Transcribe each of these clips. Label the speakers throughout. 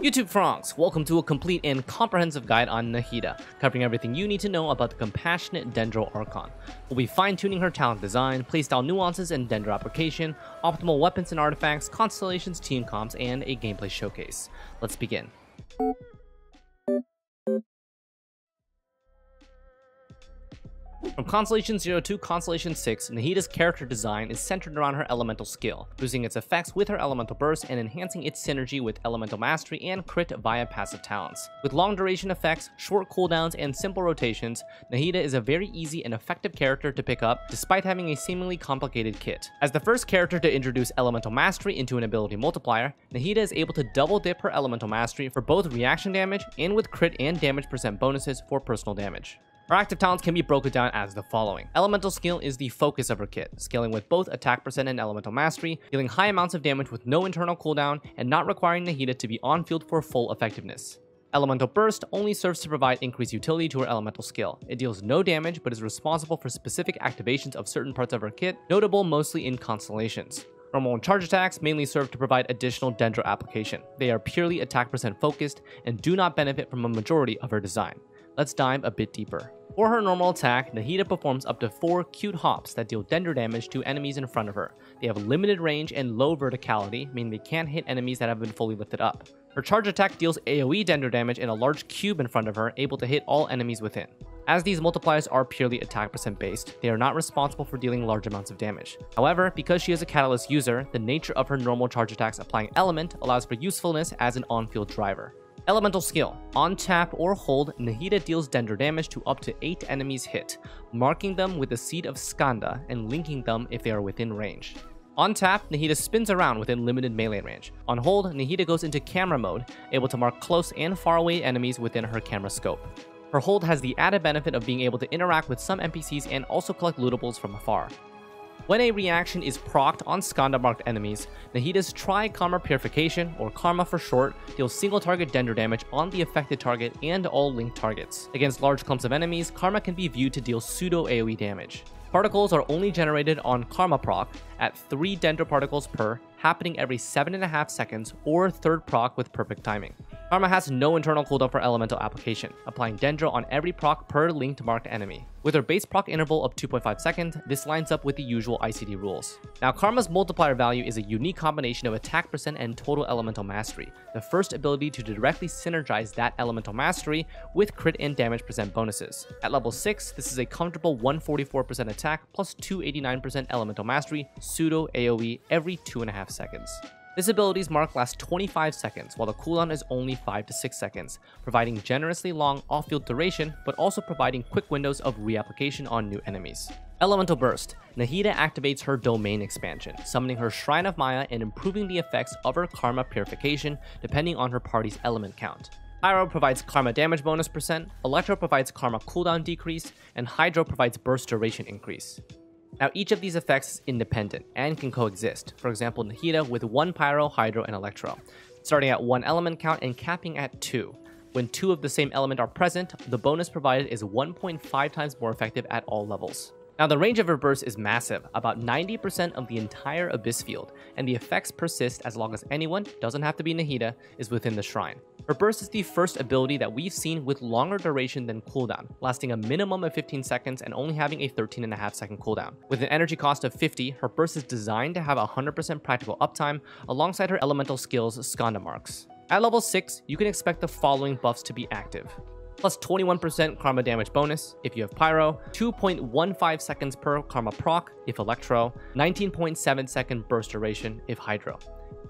Speaker 1: YouTube Frogs, welcome to a complete and comprehensive guide on Nahida, covering everything you need to know about the compassionate Dendro Archon. We'll be fine-tuning her talent design, playstyle nuances and Dendro application, optimal weapons and artifacts, Constellations team comps, and a gameplay showcase. Let's begin. From Constellation 0 to Constellation 6, Nahida's character design is centered around her elemental skill, boosting its effects with her elemental burst and enhancing its synergy with elemental mastery and crit via passive talents. With long duration effects, short cooldowns, and simple rotations, Nahida is a very easy and effective character to pick up despite having a seemingly complicated kit. As the first character to introduce elemental mastery into an ability multiplier, Nahida is able to double dip her elemental mastery for both reaction damage and with crit and damage percent bonuses for personal damage. Her active talents can be broken down as the following. Elemental skill is the focus of her kit, scaling with both attack percent and elemental mastery, dealing high amounts of damage with no internal cooldown, and not requiring Nahida to be on field for full effectiveness. Elemental burst only serves to provide increased utility to her elemental skill. It deals no damage but is responsible for specific activations of certain parts of her kit, notable mostly in Constellations. Normal and charge attacks mainly serve to provide additional Dendro application. They are purely attack percent focused and do not benefit from a majority of her design. Let's dive a bit deeper. For her normal attack, Nahida performs up to 4 cute hops that deal Dendro damage to enemies in front of her. They have limited range and low verticality, meaning they can't hit enemies that have been fully lifted up. Her charge attack deals AoE Dendro damage in a large cube in front of her, able to hit all enemies within. As these multipliers are purely attack percent based, they are not responsible for dealing large amounts of damage. However, because she is a catalyst user, the nature of her normal charge attacks applying element allows for usefulness as an on-field driver. Elemental skill. On tap or hold, Nahida deals Dendro damage to up to 8 enemies hit, marking them with the Seed of Skanda and linking them if they are within range. On tap, Nahida spins around within limited melee range. On hold, Nahida goes into camera mode, able to mark close and far away enemies within her camera scope. Her hold has the added benefit of being able to interact with some NPCs and also collect lootables from afar. When a reaction is procced on Skanda-marked enemies, Nahida's Tri-Karma Purification, or Karma for short, deals single-target Dendro damage on the affected target and all linked targets. Against large clumps of enemies, Karma can be viewed to deal pseudo-AoE damage. Particles are only generated on Karma proc at 3 Dendro particles per, happening every 7.5 seconds, or third proc with perfect timing. Karma has no internal cooldown for elemental application, applying Dendro on every proc per linked marked enemy. With her base proc interval of 2.5 seconds, this lines up with the usual ICD rules. Now, Karma's multiplier value is a unique combination of attack percent and total elemental mastery, the first ability to directly synergize that elemental mastery with crit and damage percent bonuses. At level 6, this is a comfortable 144% attack plus 289% elemental mastery, pseudo AoE every 2.5 seconds. This ability's mark lasts 25 seconds, while the cooldown is only 5 to 6 seconds, providing generously long off-field duration, but also providing quick windows of reapplication on new enemies. Elemental Burst. Nahida activates her domain expansion, summoning her Shrine of Maya and improving the effects of her Karma Purification depending on her party's element count. Pyro provides Karma damage bonus percent, Electro provides Karma cooldown decrease, and Hydro provides burst duration increase. Now, each of these effects is independent and can coexist. For example, Nahida with 1 Pyro, Hydro, and Electro, starting at 1 element count and capping at 2. When 2 of the same element are present, the bonus provided is 1.5 times more effective at all levels. Now, the range of her burst is massive, about 90% of the entire Abyss field, and the effects persist as long as anyone, doesn't have to be Nahida, is within the shrine. Her burst is the first ability that we've seen with longer duration than cooldown, lasting a minimum of 15 seconds and only having a 13.5 second cooldown. With an energy cost of 50, her burst is designed to have 100% practical uptime alongside her elemental skills Skanda marks. At level 6, you can expect the following buffs to be active. Plus 21% Karma damage bonus if you have Pyro, 2.15 seconds per Karma proc if Electro, 19.7 second burst duration if Hydro.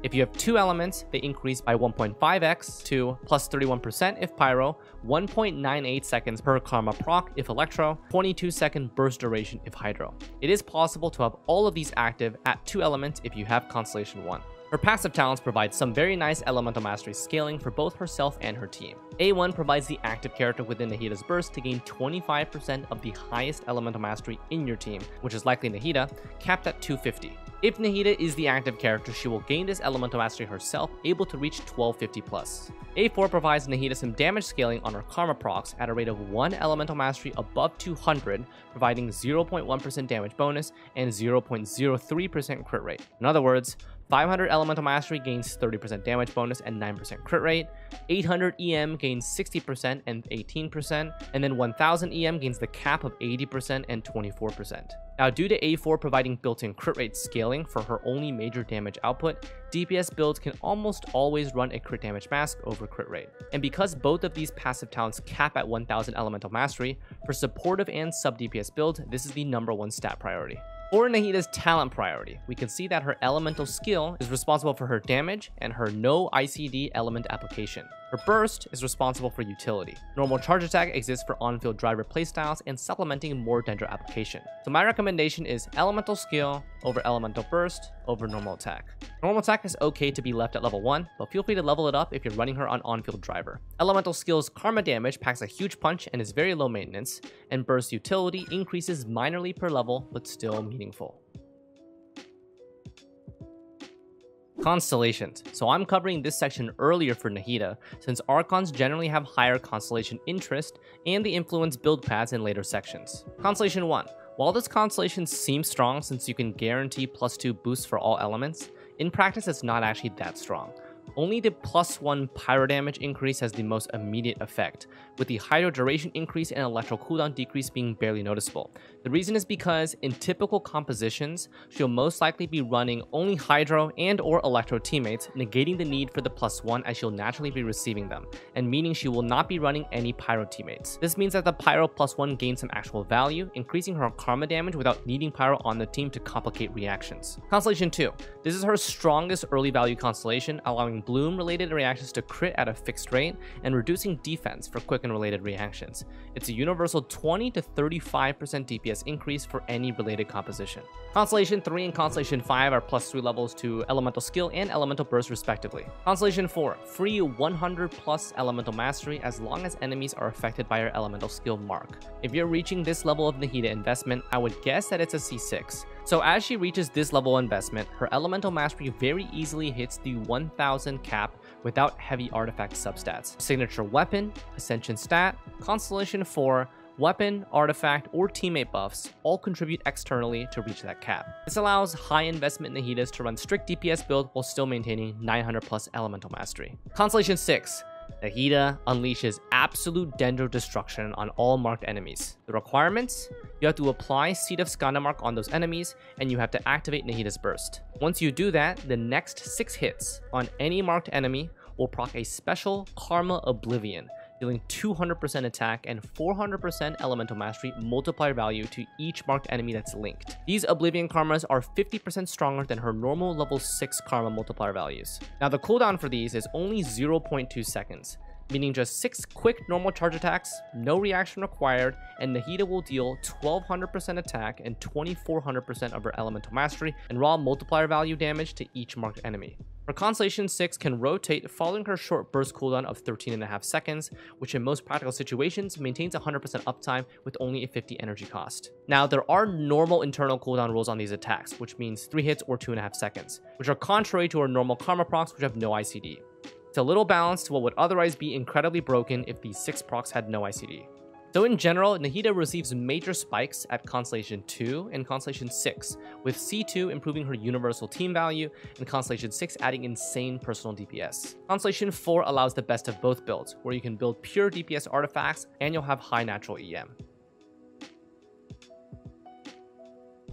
Speaker 1: If you have 2 elements, they increase by 1.5x to plus 31% if Pyro, 1.98 seconds per Karma proc if Electro, 22 second burst duration if Hydro. It is possible to have all of these active at 2 elements if you have Constellation 1. Her passive talents provide some very nice elemental mastery scaling for both herself and her team. A1 provides the active character within Nahida's burst to gain 25% of the highest elemental mastery in your team, which is likely Nahida, capped at 250. If Nahida is the active character, she will gain this elemental mastery herself, able to reach 1250 plus. A4 provides Nahida some damage scaling on her Karma procs at a rate of 1 elemental mastery above 200, providing 0.1% damage bonus and 0.03% crit rate. In other words, 500 Elemental Mastery gains 30% damage bonus and 9% crit rate, 800 EM gains 60% and 18%, and then 1000 EM gains the cap of 80% and 24%. Now, due to A4 providing built-in crit rate scaling for her only major damage output, DPS builds can almost always run a crit damage mask over crit rate. And because both of these passive talents cap at 1000 Elemental Mastery, for supportive and sub-DPS builds, this is the #1 stat priority. For Nahida's talent priority, we can see that her elemental skill is responsible for her damage and her no ICD element application. Her burst is responsible for utility. Normal charge attack exists for on-field driver playstyles and supplementing more Dendro application. So my recommendation is elemental skill over elemental burst over normal attack. Normal attack is okay to be left at level 1, but feel free to level it up if you're running her on on-field driver. Elemental skill's karma damage packs a huge punch and is very low maintenance, and burst utility increases minorly per level but still meaningful. Constellations. So I'm covering this section earlier for Nahida, since Archons generally have higher constellation interest and the influence build paths in later sections. Constellation 1. While this constellation seems strong since you can guarantee +2 boosts for all elements, in practice it's not actually that strong. Only the +1 pyro damage increase has the most immediate effect, with the hydro duration increase and electro cooldown decrease being barely noticeable. The reason is because in typical compositions, she'll most likely be running only hydro and or electro teammates, negating the need for the +1 as she'll naturally be receiving them, and meaning she will not be running any pyro teammates. This means that the pyro +1 gains some actual value, increasing her karma damage without needing pyro on the team to complicate reactions. Constellation 2. This is her strongest early value constellation, allowing bloom related reactions to crit at a fixed rate and reducing defense for quicken related reactions. It's a universal 20 to 35% DPS increase for any related composition. Constellation 3 and Constellation 5 are +3 levels to elemental skill and elemental burst respectively. Constellation 4, free 100+ elemental mastery as long as enemies are affected by her elemental skill mark. If you're reaching this level of Nahida investment, I would guess that it's a C6. So as she reaches this level of investment, her elemental mastery very easily hits the 1000 cap without heavy artifact substats. Signature weapon, ascension stat, Constellation 4, weapon, artifact, or teammate buffs all contribute externally to reach that cap. This allows high investment Nahidas to run strict DPS build while still maintaining 900+ elemental mastery. Constellation 6. Nahida unleashes absolute Dendro destruction on all marked enemies. The requirements? You have to apply Seed of Skanda mark on those enemies, and you have to activate Nahida's burst. Once you do that, the next 6 hits on any marked enemy will proc a special Karma Oblivion, dealing 200% attack and 400% elemental mastery multiplier value to each marked enemy that's linked. These Oblivion Karmas are 50% stronger than her normal level 6 Karma multiplier values. Now the cooldown for these is only 0.2 seconds, meaning just 6 quick normal charge attacks, no reaction required, and Nahida will deal 1200% attack and 2400% of her elemental mastery and raw multiplier value damage to each marked enemy. Her Constellation 6 can rotate following her short burst cooldown of 13.5 seconds, which in most practical situations maintains 100% uptime with only a 50 energy cost. Now, there are normal internal cooldown rules on these attacks, which means 3 hits or 2.5 seconds, which are contrary to her normal Karma procs, which have no ICD. It's a little balanced to what would otherwise be incredibly broken if these 6 procs had no ICD. So in general, Nahida receives major spikes at Constellation 2 and Constellation 6, with C2 improving her universal team value and Constellation 6 adding insane personal DPS. Constellation 4 allows the best of both builds, where you can build pure DPS artifacts and you'll have high natural EM.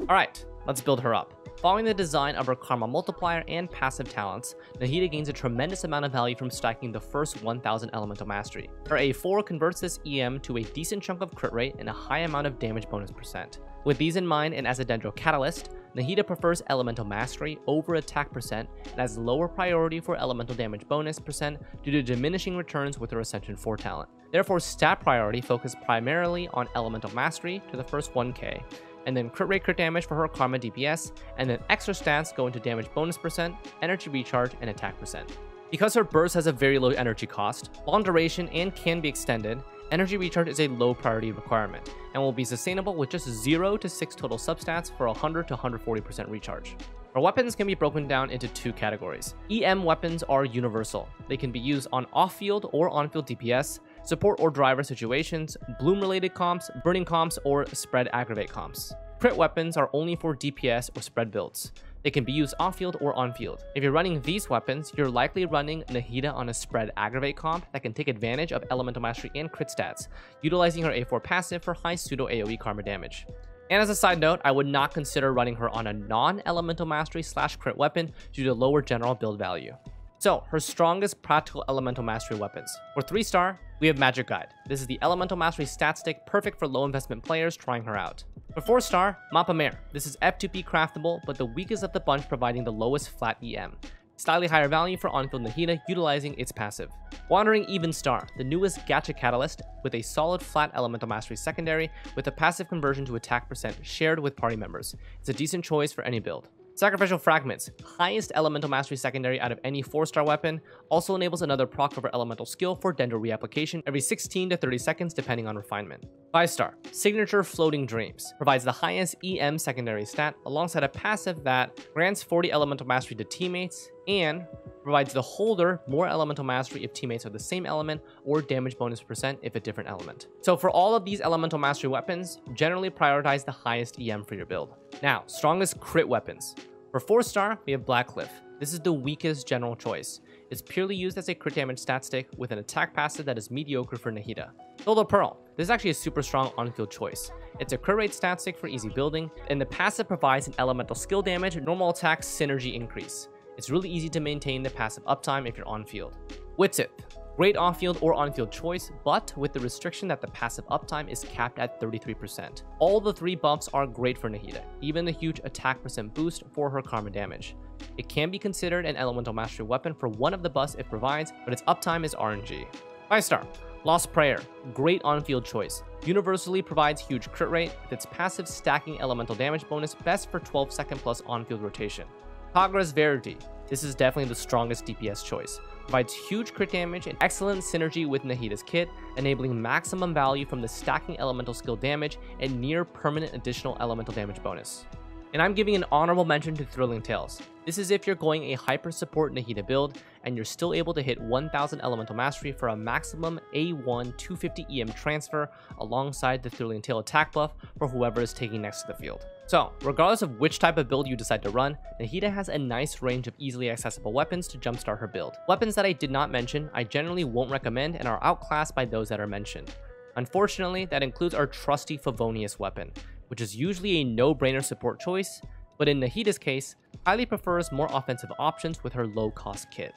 Speaker 1: Alright, let's build her up. Following the design of her Karma Multiplier and passive talents, Nahida gains a tremendous amount of value from stacking the first 1000 Elemental Mastery. Her A4 converts this EM to a decent chunk of crit rate and a high amount of damage bonus %. With these in mind and as a Dendro catalyst, Nahida prefers Elemental Mastery over attack % and has lower priority for Elemental Damage bonus % due to diminishing returns with her Ascension 4 talent. Therefore, stat priority focuses primarily on Elemental Mastery to the first 1k, and then crit rate crit damage for her Karma DPS, and then extra stats go into damage bonus %, energy recharge, and attack %. Because her burst has a very low energy cost, long duration, and can be extended, energy recharge is a low priority requirement, and will be sustainable with just 0 to 6 total substats for 100 to 140% recharge. Her weapons can be broken down into 2 categories. EM weapons are universal. They can be used on off-field or on-field DPS, support or driver situations, bloom-related comps, burning comps, or spread aggravate comps. Crit weapons are only for DPS or spread builds. They can be used off-field or on-field. If you're running these weapons, you're likely running Nahida on a spread aggravate comp that can take advantage of Elemental Mastery and crit stats, utilizing her A4 passive for high pseudo AoE karma damage. And as a side note, I would not consider running her on a non-Elemental Mastery / crit weapon due to lower general build value. So, her strongest practical Elemental Mastery weapons. For 3-star, we have Magic Guide. This is the Elemental Mastery stat stick perfect for low investment players trying her out. For 4-star, Mappa Mare. This is F2P craftable, but the weakest of the bunch, providing the lowest flat EM. Slightly higher value for on-field Nahida, utilizing its passive. Wandering Even Star, the newest gacha catalyst with a solid flat Elemental Mastery secondary with a passive conversion to attack percent shared with party members. It's a decent choice for any build. Sacrificial Fragments, highest Elemental Mastery secondary out of any 4-star weapon, also enables another proc of her elemental skill for Dendro reapplication every 16 to 30 seconds depending on refinement. 5-star, Signature Floating Dreams, provides the highest EM secondary stat alongside a passive that grants 40 Elemental Mastery to teammates and provides the holder more Elemental Mastery if teammates are the same element, or damage bonus percent if a different element. So for all of these Elemental Mastery weapons, generally prioritize the highest EM for your build. Now, strongest crit weapons. For 4-star, we have Blackcliff. This is the weakest general choice. It's purely used as a crit damage stat stick with an attack passive that is mediocre for Nahida. Solar Pearl. This is actually a super strong on-field choice. It's a crit rate stat stick for easy building, and the passive provides an elemental skill damage and normal attack synergy increase. It's really easy to maintain the passive uptime if you're on-field. Witzith. Great off-field or on-field choice, but with the restriction that the passive uptime is capped at 33%. All the 3 buffs are great for Nahida, even the huge attack percent boost for her karma damage. It can be considered an Elemental Mastery weapon for one of the buffs it provides, but its uptime is RNG. 5-star, Lost Prayer, great on-field choice. Universally provides huge crit rate with its passive stacking elemental damage bonus, best for 12-second plus on-field rotation. Kagra's Verity, this is definitely the strongest DPS choice. Provides huge crit damage and excellent synergy with Nahida's kit, enabling maximum value from the stacking elemental skill damage and near permanent additional elemental damage bonus. And I'm giving an honorable mention to Thrilling Tales. This is if you're going a hyper support Nahida build and you're still able to hit 1000 Elemental Mastery for a maximum A1 250 EM transfer alongside the Thrilling Tale attack buff for whoever is taking next to the field. So, regardless of which type of build you decide to run, Nahida has a nice range of easily accessible weapons to jumpstart her build. Weapons that I did not mention, I generally won't recommend and are outclassed by those that are mentioned. Unfortunately, that includes our trusty Favonius weapon, which is usually a no-brainer support choice, but in Nahida's case, highly prefers more offensive options with her low-cost kit.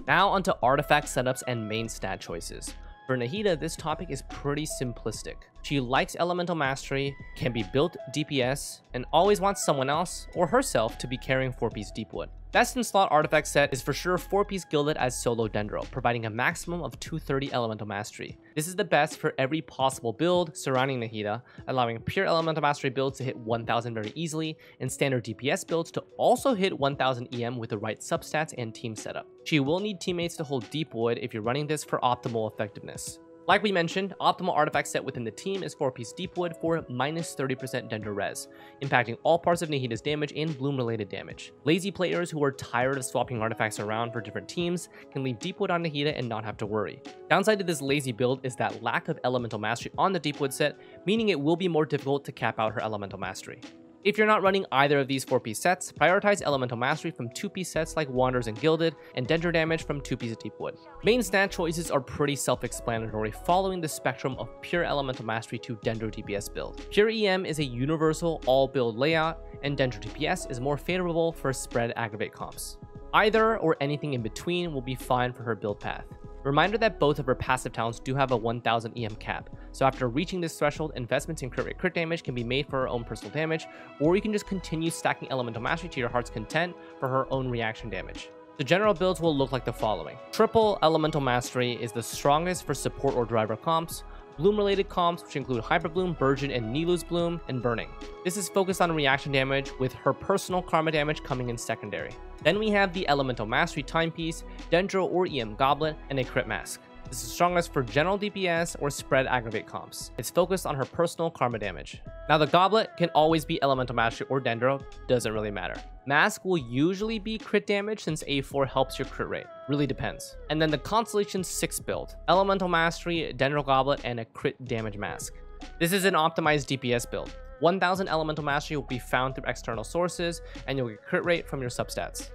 Speaker 1: Now onto artifact setups and main stat choices. For Nahida, this topic is pretty simplistic. She likes Elemental Mastery, can be built DPS, and always wants someone else, or herself, to be carrying 4-piece Deepwood. Best in slot artifact set is for sure 4-piece Gilded as solo Dendro, providing a maximum of 230 Elemental Mastery. This is the best for every possible build surrounding Nahida, allowing pure Elemental Mastery builds to hit 1000 very easily, and standard DPS builds to also hit 1000 EM with the right substats and team setup. She will need teammates to hold Deepwood if you're running this for optimal effectiveness. Like we mentioned, optimal artifact set within the team is 4-piece Deepwood for minus 30% Dendro res, impacting all parts of Nahida's damage and bloom related damage. Lazy players who are tired of swapping artifacts around for different teams can leave Deepwood on Nahida and not have to worry. Downside to this lazy build is that lack of Elemental Mastery on the Deepwood set, meaning it will be more difficult to cap out her Elemental Mastery. If you're not running either of these 4-piece sets, prioritize Elemental Mastery from 2-piece sets like Wanderers and Gilded, and Dendro damage from 2-piece Deepwood. Main stat choices are pretty self-explanatory, following the spectrum of pure Elemental Mastery to Dendro DPS build. Pure EM is a universal all-build layout, and Dendro DPS is more favorable for spread aggravate comps. Either or anything in between will be fine for her build path. Reminder that both of her passive talents do have a 1000 EM cap, so after reaching this threshold, investments in crit rate crit damage can be made for her own personal damage, or you can just continue stacking Elemental Mastery to your heart's content for her own reaction damage. The general builds will look like the following. Triple Elemental Mastery is the strongest for support or driver comps, bloom-related comps, which include Hyperbloom, Burgeon, and Nilu's Bloom, and Burning. This is focused on reaction damage, with her personal karma damage coming in secondary. Then we have the Elemental Mastery Timepiece, Dendro or EM Goblet, and a Crit Mask. This is strongest for general DPS or spread aggravate comps. It's focused on her personal karma damage. Now the Goblet can always be Elemental Mastery or Dendro, doesn't really matter. Mask will usually be crit damage since A4 helps your crit rate, really depends. And then the Constellations 6 build, Elemental Mastery, Dendro Goblet, and a crit damage mask. This is an optimized DPS build. 1000 elemental mastery will be found through external sources, and you'll get crit rate from your substats.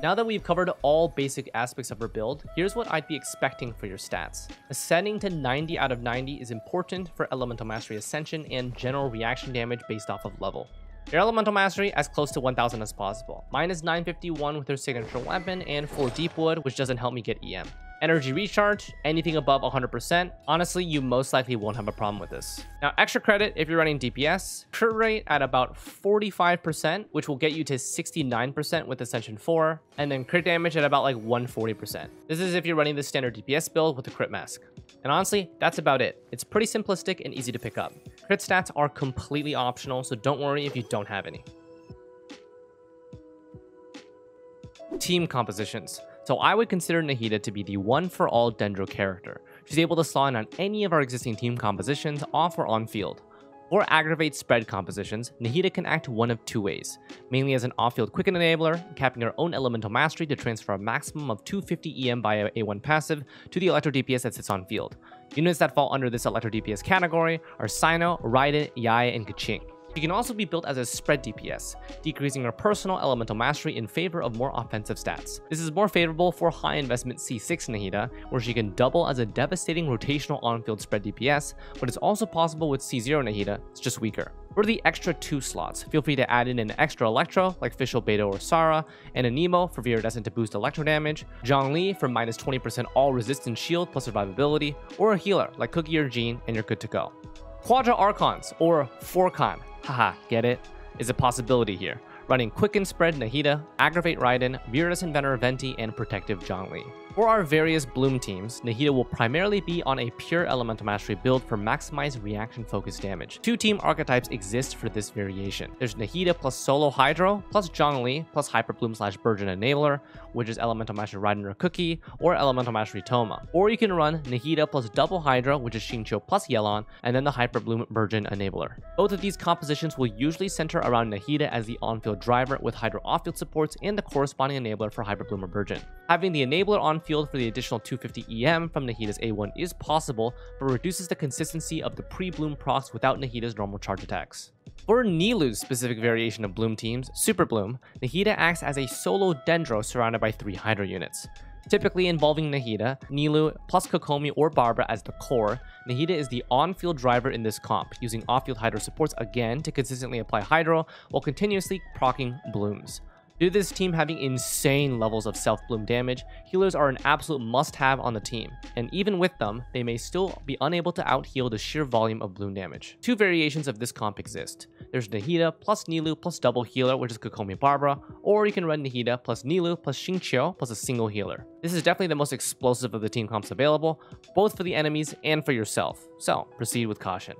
Speaker 1: Now that we've covered all basic aspects of her build, here's what I'd be expecting for your stats. Ascending to 90 out of 90 is important for Elemental Mastery Ascension and general reaction damage based off of level. Your Elemental Mastery as close to 1000 as possible. Mine is 951 with her signature weapon and 4 Deepwood, which doesn't help me get EM. Energy recharge, anything above 100%. Honestly, you most likely won't have a problem with this. Now, extra credit if you're running DPS. Crit rate at about 45%, which will get you to 69% with Ascension 4, and then crit damage at about like 140%. This is if you're running the standard DPS build with the crit mask. And honestly, that's about it. It's pretty simplistic and easy to pick up. Crit stats are completely optional, so don't worry if you don't have any. Team compositions. So I would consider Nahida to be the one-for-all Dendro character. She's able to slot in on any of our existing team compositions, off or on field. For aggravate spread compositions, Nahida can act one of two ways, mainly as an off-field quicken enabler, capping her own elemental mastery to transfer a maximum of 250 EM via A1 passive to the Electro DPS that sits on field. Units that fall under this Electro DPS category are Sino, Raiden, Yai, and Kaching. She can also be built as a spread DPS, decreasing her personal elemental mastery in favor of more offensive stats. This is more favorable for high investment C6 Nahida, where she can double as a devastating rotational on-field spread DPS, but it's also possible with C0 Nahida, it's just weaker. For the extra 2 slots, feel free to add in an extra Electro, like Fischl, Beto, or Sara, and a Nemo for Viridescent to boost Electro damage, Zhongli for minus 20% all resistance shield plus survivability, or a healer like Cookie or Jean, and you're good to go. Quadra Archons, or 4-Con, haha, get it? Is a possibility here. Running Quicken Spread Nahida, Aggravate Raiden, Viridescent Vener Venti, and Protective Zhongli. For our various Bloom teams, Nahida will primarily be on a pure Elemental Mastery build for maximized reaction-focused damage. 2 team archetypes exist for this variation. There's Nahida plus Solo Hydro, plus Zhongli, plus Hyper Bloom / Burgeon Enabler, which is Elemental Mastery Raiden or Cookie, or Elemental Mastery Toma. Or you can run Nahida plus Double Hydro, which is Xingqiu plus Yelan, and then the Hyper Bloom Burgeon Enabler. Both of these compositions will usually center around Nahida as the on-field driver with Hydro off-field supports and the corresponding enabler for Hyper Bloom or Burgeon. Having the enabler on field for the additional 250 EM from Nahida's A1 is possible, but reduces the consistency of the pre-bloom procs without Nahida's normal charge attacks. For Nilou's specific variation of Bloom teams, Super Bloom, Nahida acts as a solo Dendro surrounded by 3 Hydro units. Typically involving Nahida, Nilou, plus Kokomi or Barbara as the core, Nahida is the on-field driver in this comp, using off-field Hydro supports again to consistently apply Hydro while continuously proccing Blooms. Due to this team having insane levels of self-bloom damage, healers are an absolute must-have on the team, and even with them, they may still be unable to out-heal the sheer volume of bloom damage. 2 variations of this comp exist. There's Nahida plus Nilou plus double healer, which is Kokomi Barbara, or you can run Nahida plus Nilou plus Xingqiu plus a single healer. This is definitely the most explosive of the team comps available, both for the enemies and for yourself, so proceed with caution.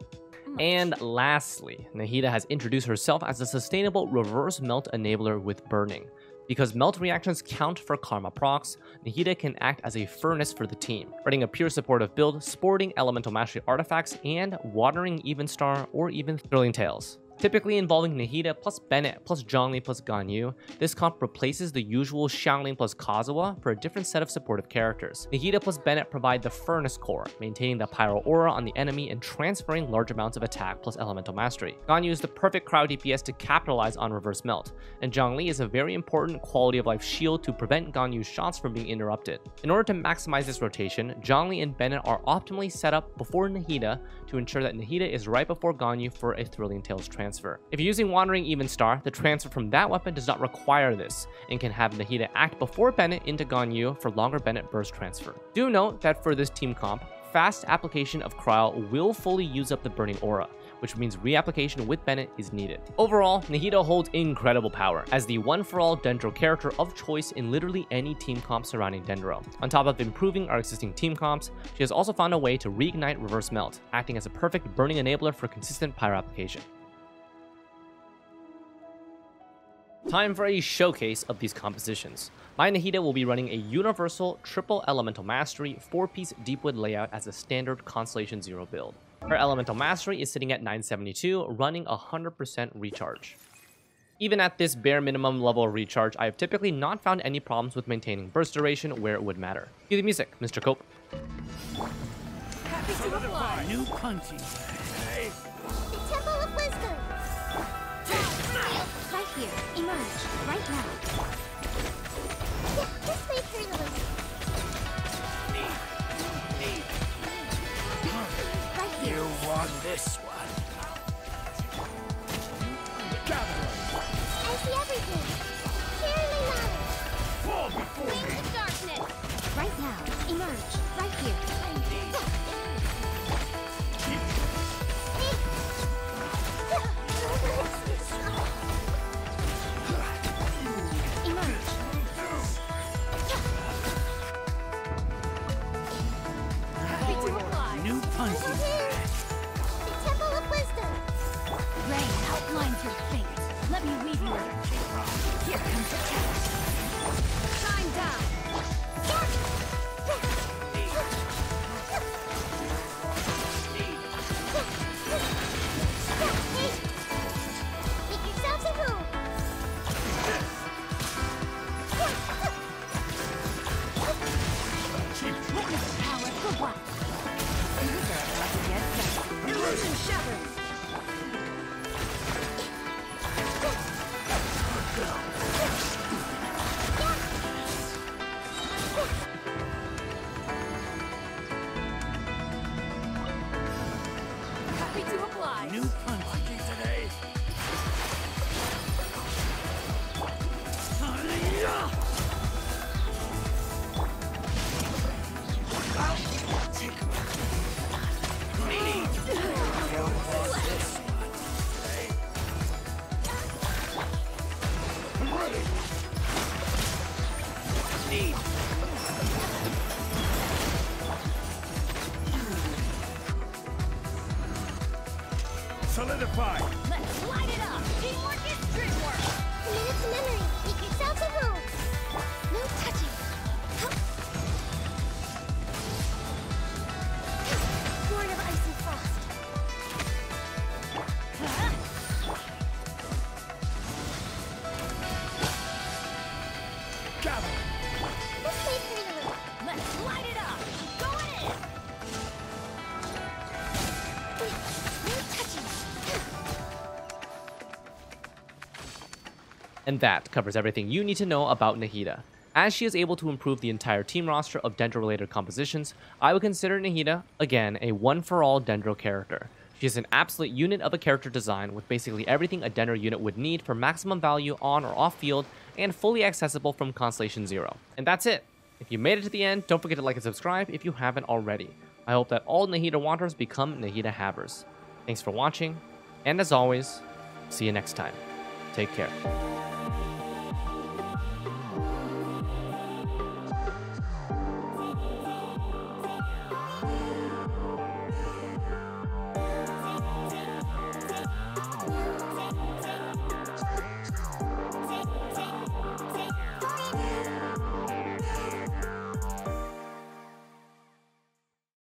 Speaker 1: And lastly, Nahida has introduced herself as a sustainable reverse melt enabler with burning. Because melt reactions count for karma procs, Nahida can act as a furnace for the team, running a pure supportive build, sporting elemental mastery artifacts, and watering Evenstar or even Thrilling Tales. Typically involving Nahida plus Bennett plus Zhongli plus Ganyu, this comp replaces the usual Xiangling plus Kazuha for a different set of supportive characters. Nahida plus Bennett provide the Furnace core, maintaining the Pyro Aura on the enemy and transferring large amounts of attack plus Elemental Mastery. Ganyu is the perfect crowd DPS to capitalize on Reverse Melt, and Zhongli is a very important quality of life shield to prevent Ganyu's shots from being interrupted. In order to maximize this rotation, Zhongli and Bennett are optimally set up before Nahida to ensure that Nahida is right before Ganyu for a Thrilling Tales transfer. If you're using Wandering Evenstar, the transfer from that weapon does not require this, and can have Nahida act before Bennett into Ganyu for longer Bennett burst transfer. Do note that for this team comp, fast application of Cryo will fully use up the Burning Aura, which means reapplication with Bennett is needed. Overall, Nahida holds incredible power as the one-for-all Dendro character of choice in literally any team comp surrounding Dendro. On top of improving our existing team comps, she has also found a way to reignite Reverse Melt, acting as a perfect burning enabler for consistent pyro application. Time for a showcase of these compositions. My Nahida will be running a universal triple elemental mastery 4-piece Deepwood layout as a standard Constellation 0 build. Her elemental mastery is sitting at 972, running 100% recharge. Even at this bare minimum level of recharge, I have typically not found any problems with maintaining burst duration where it would matter. Cue the music, Mr. Cope.
Speaker 2: Happy to apply.
Speaker 3: New punching.
Speaker 4: The Temple of Wisdom. Right here. Emerge. Right now. Yeah, this may hurt a little. Right here.
Speaker 3: You want this one?
Speaker 4: I see everything. Clearly not.
Speaker 3: Fall before
Speaker 4: Wings
Speaker 3: me.
Speaker 4: of darkness. Right now. Emerge. Right here. Emerge.
Speaker 2: Happy to apply.
Speaker 3: New punching.
Speaker 4: The Temple of Wisdom.
Speaker 2: Rain outlines your fate. Let me weave you. Here comes the test. Time down.
Speaker 4: Make yourselves at home.
Speaker 2: Witness power for what? Things are about to get better. Illusion shatters. Happy to apply.
Speaker 3: New punching today. Solidify.
Speaker 2: Let's light it up. Teamwork is dreamwork.
Speaker 4: Commit to memory. Make yourselves at home. No touching. Born of ice and frost.
Speaker 3: Gather.
Speaker 4: This may hurt a little.
Speaker 2: Let's light it up. Going in.
Speaker 4: No touching.
Speaker 1: And that covers everything you need to know about Nahida. As she is able to improve the entire team roster of Dendro-related compositions, I would consider Nahida, again, a one-for-all Dendro character. She is an absolute unit of a character design with basically everything a Dendro unit would need for maximum value on or off field, and fully accessible from Constellation 0. And that's it! If you made it to the end, don't forget to like and subscribe if you haven't already. I hope that all Nahida wanters become Nahida havers. Thanks for watching, and as always, see you next time. Take care.